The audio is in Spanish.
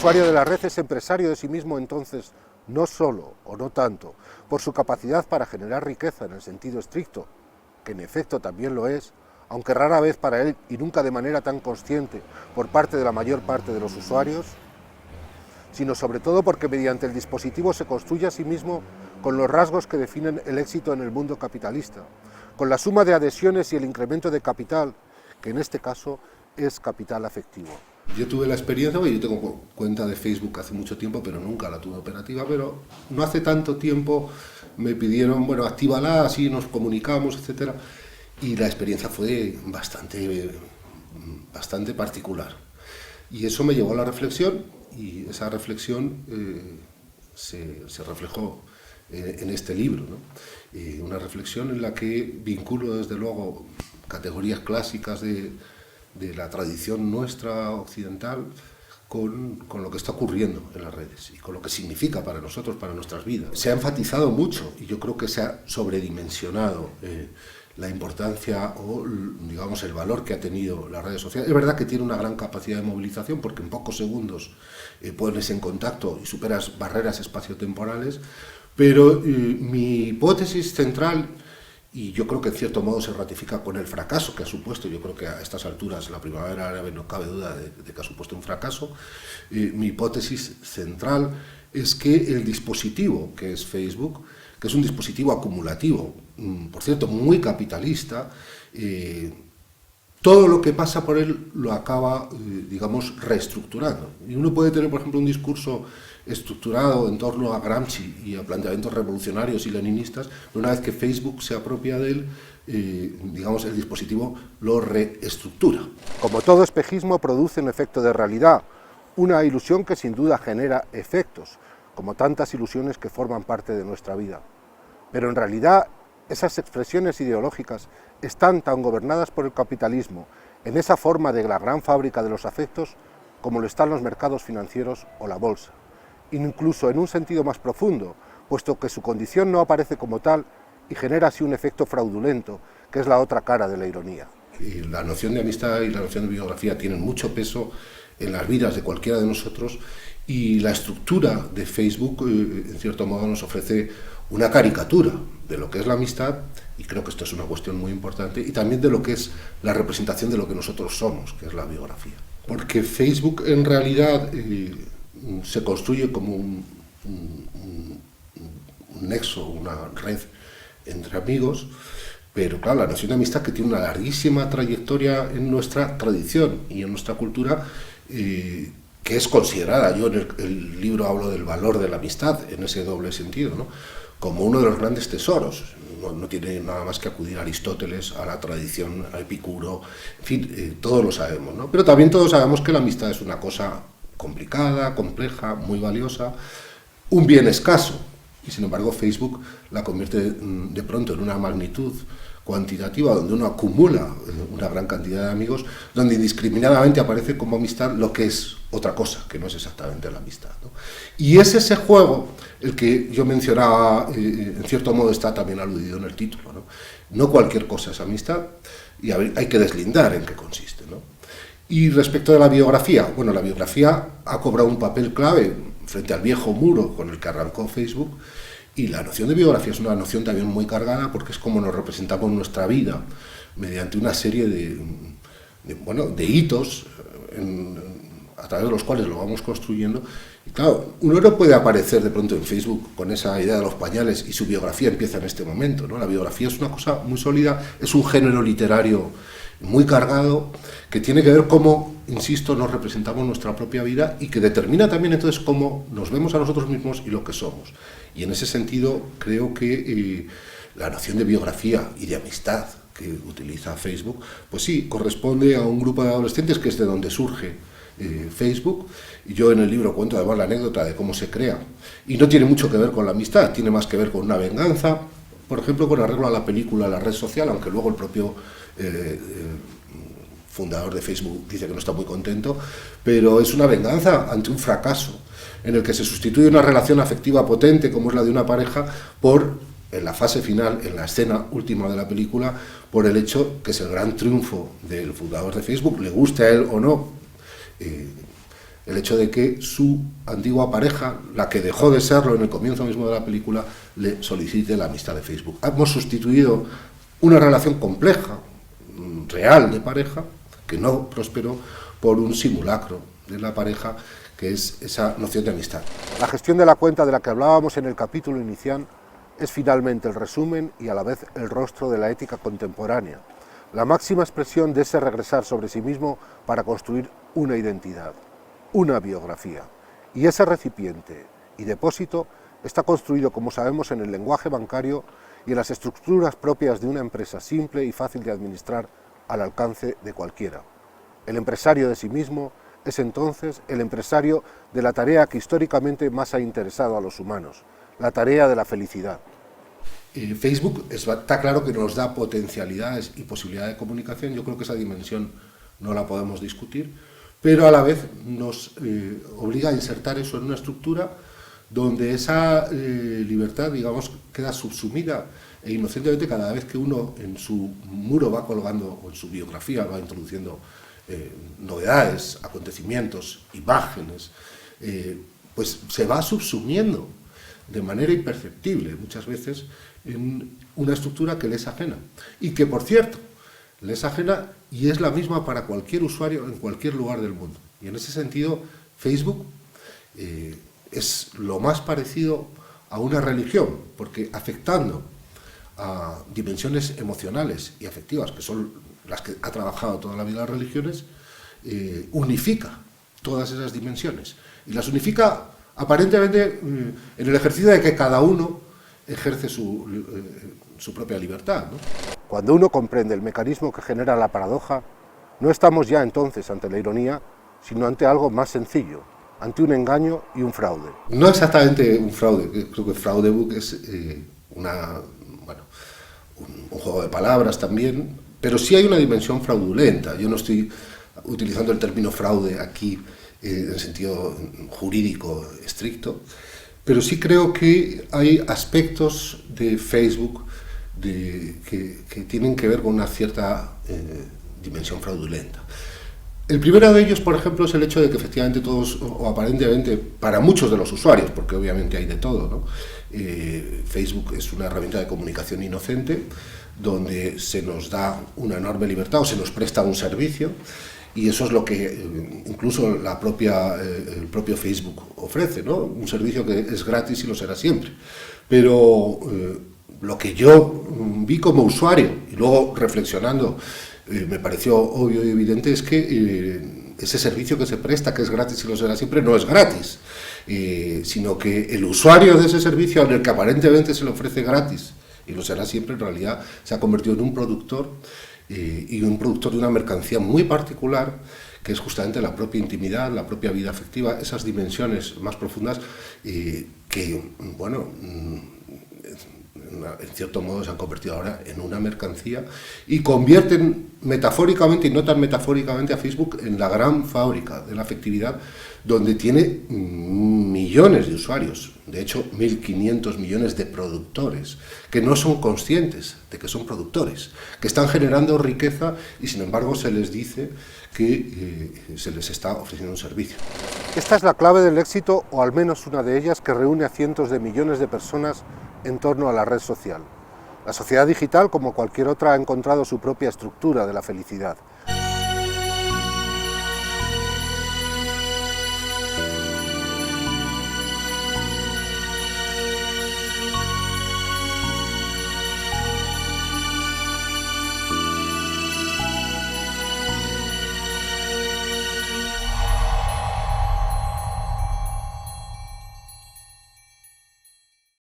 usuario de la red es empresario de sí mismo entonces, no solo, o no tanto, por su capacidad para generar riqueza en el sentido estricto, que en efecto también lo es, aunque rara vez para él y nunca de manera tan consciente por parte de la mayor parte de los usuarios, sino sobre todo porque mediante el dispositivo se construye a sí mismo con los rasgos que definen el éxito en el mundo capitalista, con la suma de adhesiones y el incremento de capital, que en este caso es capital afectivo. Yo tuve la experiencia, yo tengo cuenta de Facebook hace mucho tiempo, pero nunca la tuve operativa, pero no hace tanto tiempo me pidieron, bueno, actívala, así nos comunicamos, etcétera, y la experiencia fue bastante particular. Y eso me llevó a la reflexión, y esa reflexión se reflejó en este libro, ¿no? Una reflexión en la que vinculo desde luego categorías clásicas de la tradición nuestra occidental con lo que está ocurriendo en las redes y con lo que significa para nosotros, para nuestras vidas. Se ha enfatizado mucho y yo creo que se ha sobredimensionado la importancia o, digamos, el valor que ha tenido las redes sociales. Es verdad que tiene una gran capacidad de movilización porque en pocos segundos pones en contacto y superas barreras espaciotemporales, pero mi hipótesis central, y yo creo que en cierto modo se ratifica con el fracaso que ha supuesto, yo creo que a estas alturas la primavera árabe no cabe duda de que ha supuesto un fracaso, mi hipótesis central es que el dispositivo que es Facebook, que es un dispositivo acumulativo, por cierto, muy capitalista, todo lo que pasa por él lo acaba, digamos, reestructurando. Y uno puede tener, por ejemplo, un discurso estructurado en torno a Gramsci y a planteamientos revolucionarios y leninistas, pero una vez que Facebook se apropia de él, digamos, el dispositivo lo reestructura. Como todo espejismo produce un efecto de realidad, una ilusión que sin duda genera efectos, como tantas ilusiones que forman parte de nuestra vida. Pero en realidad esas expresiones ideológicas están tan gobernadas por el capitalismo, en esa forma de la gran fábrica de los afectos, como lo están los mercados financieros o la bolsa. Incluso en un sentido más profundo, puesto que su condición no aparece como tal y genera así un efecto fraudulento, que es la otra cara de la ironía. Y la noción de amistad y la noción de biografía tienen mucho peso en las vidas de cualquiera de nosotros, y la estructura de Facebook, en cierto modo, nos ofrece una caricatura de lo que es la amistad, y creo que esto es una cuestión muy importante, y también de lo que es la representación de lo que nosotros somos, que es la biografía. Porque Facebook en realidad se construye como un nexo, una red entre amigos, pero claro, la noción de amistad, que tiene una larguísima trayectoria en nuestra tradición y en nuestra cultura, que es considerada, yo en el libro hablo del valor de la amistad en ese doble sentido, ¿no?, como uno de los grandes tesoros. No tiene nada más que acudir a Aristóteles, a la tradición, a Epicuro, en fin, todos lo sabemos, ¿no? Pero también todos sabemos que la amistad es una cosa complicada, compleja, muy valiosa, un bien escaso, y sin embargo Facebook la convierte de pronto en una magnitud cuantitativa donde uno acumula una gran cantidad de amigos, donde indiscriminadamente aparece como amistad lo que es otra cosa, que no es exactamente la amistad, ¿no? Y es ese juego el que yo mencionaba, en cierto modo está también aludido en el título, ¿no? No cualquier cosa es amistad, y hay que deslindar en qué consiste, ¿no? Y respecto de la biografía, bueno, la biografía ha cobrado un papel clave frente al viejo muro con el que arrancó Facebook, y la noción de biografía es una noción también muy cargada, porque es como nos representamos nuestra vida mediante una serie de hitos a través de los cuales lo vamos construyendo. Y claro, uno no puede aparecer de pronto en Facebook con esa idea de los pañales y su biografía empieza en este momento, ¿no? La biografía es una cosa muy sólida, es un género literario muy cargado, que tiene que ver cómo, insisto, nos representamos nuestra propia vida y que determina también entonces cómo nos vemos a nosotros mismos y lo que somos. Y en ese sentido creo que la noción de biografía y de amistad que utiliza Facebook, pues sí, corresponde a un grupo de adolescentes que es de donde surge Facebook, y yo en el libro cuento además la anécdota de cómo se crea, y no tiene mucho que ver con la amistad, tiene más que ver con una venganza, por ejemplo, con arreglo a la película La Red Social, aunque luego el propio fundador de Facebook dice que no está muy contento, pero es una venganza ante un fracaso en el que se sustituye una relación afectiva potente como es la de una pareja por, en la fase final, en la escena última de la película, por el hecho que es el gran triunfo del fundador de Facebook, le guste a él o no, El hecho de que su antigua pareja, la que dejó de serlo en el comienzo mismo de la película, le solicite la amistad de Facebook. Hemos sustituido una relación compleja, real de pareja, que no prosperó, por un simulacro de la pareja, que es esa noción de amistad. La gestión de la cuenta de la que hablábamos en el capítulo inicial es finalmente el resumen y a la vez el rostro de la ética contemporánea, la máxima expresión de ese regresar sobre sí mismo para construir una identidad, una biografía. Y ese recipiente y depósito está construido, como sabemos, en el lenguaje bancario y en las estructuras propias de una empresa simple y fácil de administrar al alcance de cualquiera. El empresario de sí mismo es entonces el empresario de la tarea que históricamente más ha interesado a los humanos, la tarea de la felicidad. Facebook está claro que nos da potencialidades y posibilidad de comunicación. Yo creo que esa dimensión no la podemos discutir, pero a la vez nos obliga a insertar eso en una estructura donde esa libertad, digamos, queda subsumida e inocentemente cada vez que uno en su muro va colgando, o en su biografía va introduciendo novedades, acontecimientos, imágenes, pues se va subsumiendo de manera imperceptible muchas veces en una estructura que le es ajena y que, por cierto, le es ajena y es la misma para cualquier usuario en cualquier lugar del mundo. Y en ese sentido, Facebook es lo más parecido a una religión, porque afectando a dimensiones emocionales y afectivas, que son las que ha trabajado toda la vida las religiones, unifica todas esas dimensiones. Y las unifica aparentemente en el ejercicio de que cada uno ejerce su propia libertad, ¿no? Cuando uno comprende el mecanismo que genera la paradoja, no estamos ya entonces ante la ironía, sino ante algo más sencillo, ante un engaño y un fraude. No exactamente un fraude, creo que fraudebook es un juego de palabras también, pero sí hay una dimensión fraudulenta. Yo no estoy utilizando el término fraude aquí en sentido jurídico estricto, pero sí creo que hay aspectos de Facebook que tienen que ver con una cierta dimensión fraudulenta. El primero de ellos, por ejemplo, es el hecho de que efectivamente todos, o aparentemente para muchos de los usuarios, porque obviamente hay de todo, ¿no? Facebook es una herramienta de comunicación inocente donde se nos da una enorme libertad o se nos presta un servicio, y eso es lo que incluso el propio Facebook ofrece, ¿no? Un servicio que es gratis y lo será siempre. Pero lo que yo vi como usuario, y luego reflexionando, me pareció obvio y evidente, es que ese servicio que se presta, que es gratis y lo será siempre, no es gratis, sino que el usuario de ese servicio, al que aparentemente se le ofrece gratis y lo será siempre, en realidad se ha convertido en un productor, y un productor de una mercancía muy particular, que es justamente la propia intimidad, la propia vida afectiva, esas dimensiones más profundas que, bueno, en cierto modo se han convertido ahora en una mercancía y convierten metafóricamente y no tan metafóricamente a Facebook en la gran fábrica de la afectividad, donde tiene millones de usuarios, de hecho 1.500 millones de productores, que no son conscientes de que son productores, que están generando riqueza y sin embargo se les dice que se les está ofreciendo un servicio. Esta es la clave del éxito, o al menos una de ellas, que reúne a cientos de millones de personas en torno a la red social. La sociedad digital, como cualquier otra, ha encontrado su propia estructura de la felicidad.